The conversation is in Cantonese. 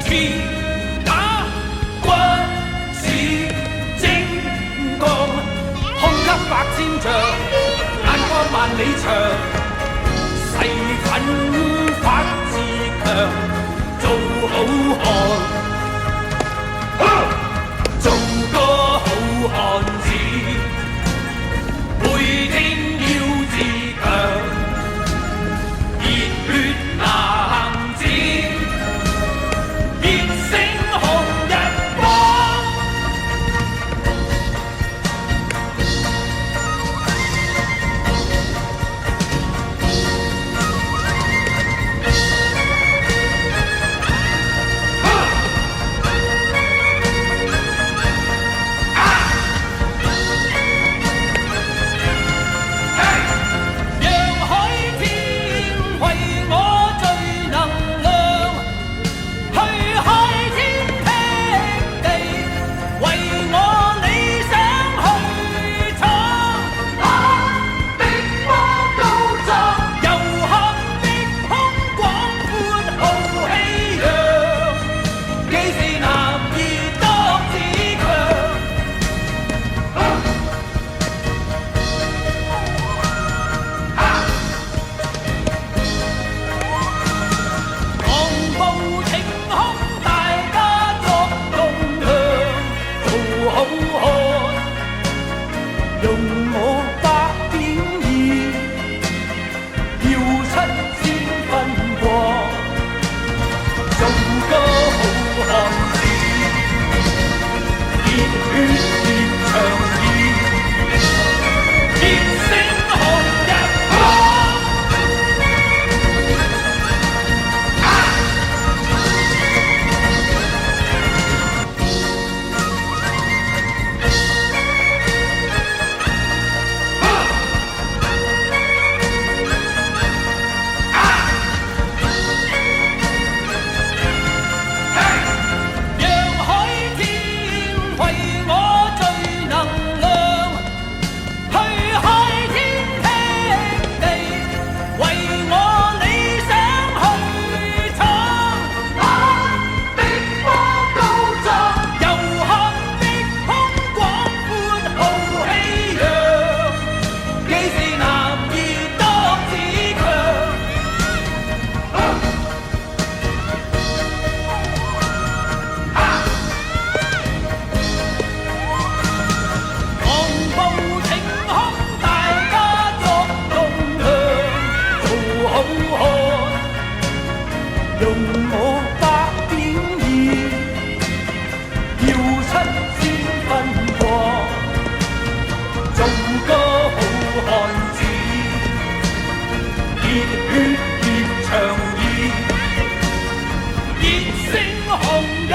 鐵打骨子精鋼，胸襟百千丈，眼光萬里長，誓奮發自強，做好漢。做個好漢子，每天要自強，熱血男子，熱星紅日光。用我百點意，要7000分過，做個好漢子，熱血熱腸意，熱星紅日光。用我百點意，要7000分過，做個好漢子，熱血熱腸意，熱星紅日。